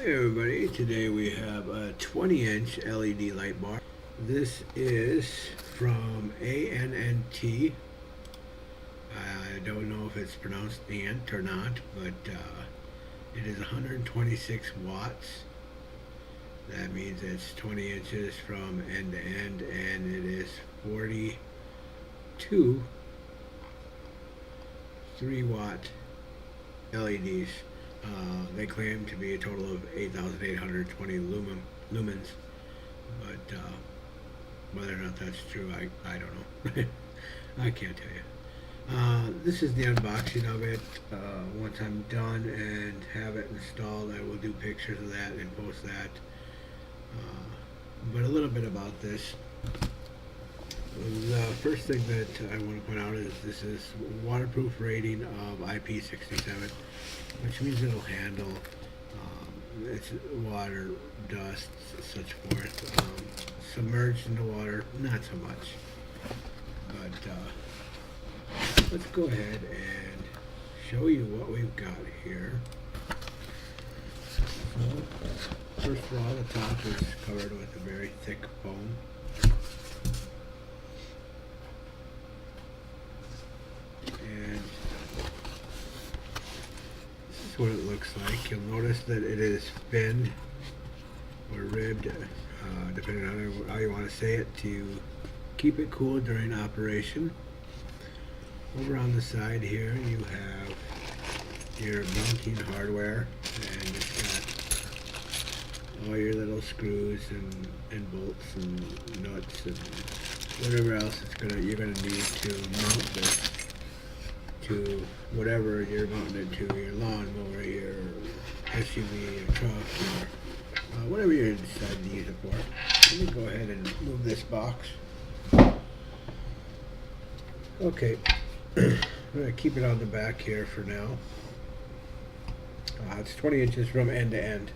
Hey everybody, today we have a 20-inch LED light bar. This is from ANNT. I don't know if it's pronounced ANT or not, but it is 126 watts. That means it's 20 inches from end to end, and it is 42 3-watt LEDs. They claim to be a total of 8,820 lumens, but whether or not that's true, I don't know. I can't tell you. This is the unboxing of it. Once I'm done and have it installed, I will do pictures of that and post that. But a little bit about this. The first thing that I want to point out is this is waterproof rating of IP67, which means it'll handle it's water, dust, such forth. Submerged in the water, not so much. But let's go ahead and show you what we've got here. So, first of all, the top is covered with a very thick foam. And this is what it looks like. You'll notice that it is finned or ribbed, depending on how you want to say it, to keep it cool during operation. Over on the side here you have your mounting hardware, and it's got all your little screws and bolts and nuts and whatever else you're gonna need to mount this to whatever you're mounting it to, your lawnmower, your SUV, your truck, or whatever you decide to use it for. Let me go ahead and move this box. Okay, I'm going to keep it on the back here for now. It's 20 inches from end to end.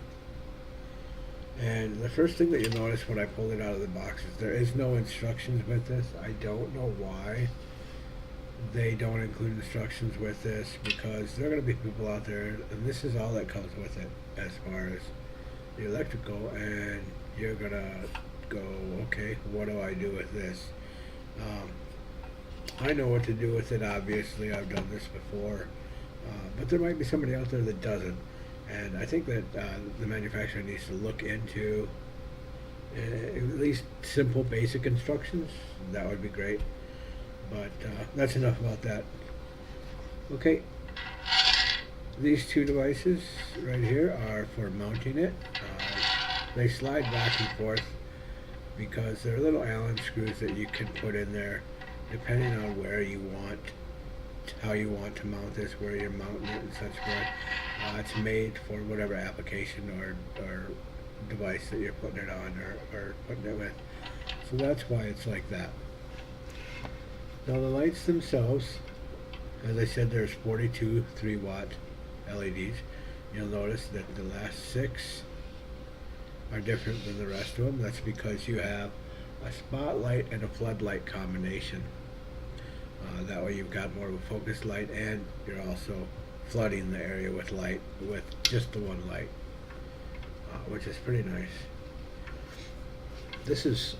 And the first thing that you'll notice when I pull it out of the box is there is no instructions with this. I don't know why they don't include instructions with this, because there are going to be people out there, and this is all that comes with it as far as the electrical, and you're going to go, okay, what do I do with this? I know what to do with it, obviously. I've done this before, but there might be somebody out there that doesn't, and I think that the manufacturer needs to look into at least simple basic instructions. That would be great. But that's enough about that. Okay, these two devices right here are for mounting it. They slide back and forth because they're little Allen screws that you can put in there depending on where you want, how you want to mount this, where you're mounting it and such forth. It's made for whatever application or device that you're putting it on or putting it with. So that's why it's like that. Now the lights themselves, as I said, there's 42 3-watt LEDs. You'll notice that the last 6 are different than the rest of them. That's because you have a spotlight and a floodlight combination. That way you've got more of a focused light, and you're also flooding the area with light with just the one light, which is pretty nice. This is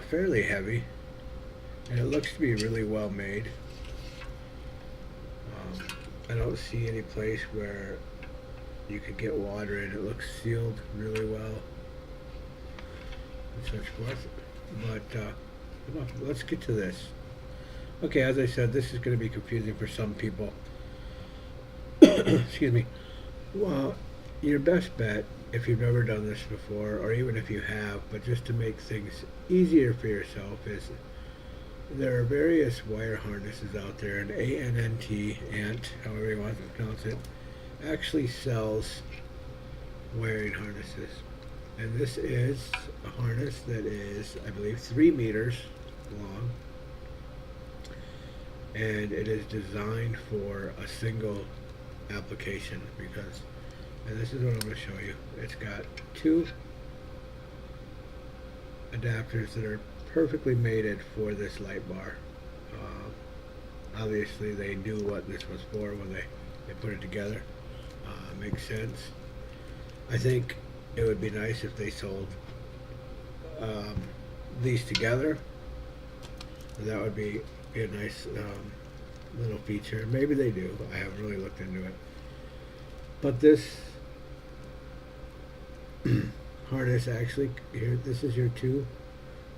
fairly heavy, and it looks to be really well made. I don't see any place where you could get water in. It looks sealed really well and such forth. But let's get to this. Okay, as I said, this is going to be confusing for some people. Excuse me. Well, your best bet, if you've never done this before, or even if you have, but just to make things easier for yourself, is there are various wire harnesses out there, and ANNT, however you want to pronounce it, actually sells wiring harnesses. And this is a harness that is, I believe, 3 meters long, and it is designed for a single application because, and this is what I'm going to show you, it's got 2 adapters that are perfectly mated for this light bar. Obviously they knew what this was for when they put it together. Makes sense. I think it would be nice if they sold um, these together. And that would be a nice little feature. Maybe they do. I haven't really looked into it. But this harness actually, here, this is your two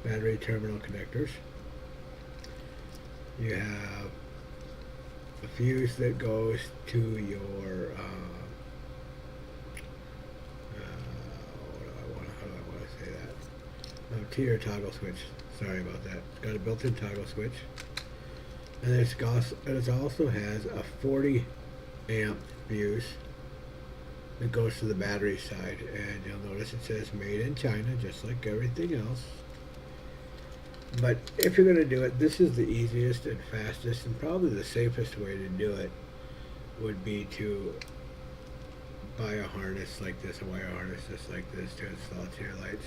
battery terminal connectors. You have a fuse that goes to your how do I want to say that? To your toggle switch. Sorry about that. It's got a built-in toggle switch, and it also has a 40 amp fuse that goes to the battery side, and you'll notice it says made in China, just like everything else. But if you're going to do it, this is the easiest and fastest and probably the safest way to do it would be to buy a harness like this, a wire harness just like this to install to your lights.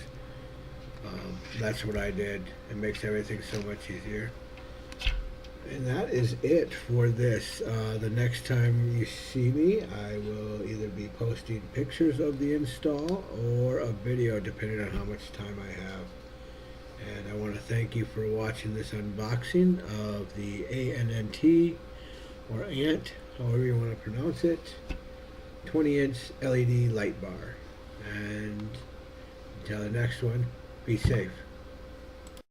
That's what I did. It makes everything so much easier. And that is it for this. The next time you see me, I will either be posting pictures of the install or a video, depending on how much time I have. And I want to thank you for watching this unboxing of the ANNT, or ANT, however you want to pronounce it, 20-inch LED light bar. And until the next one, be safe.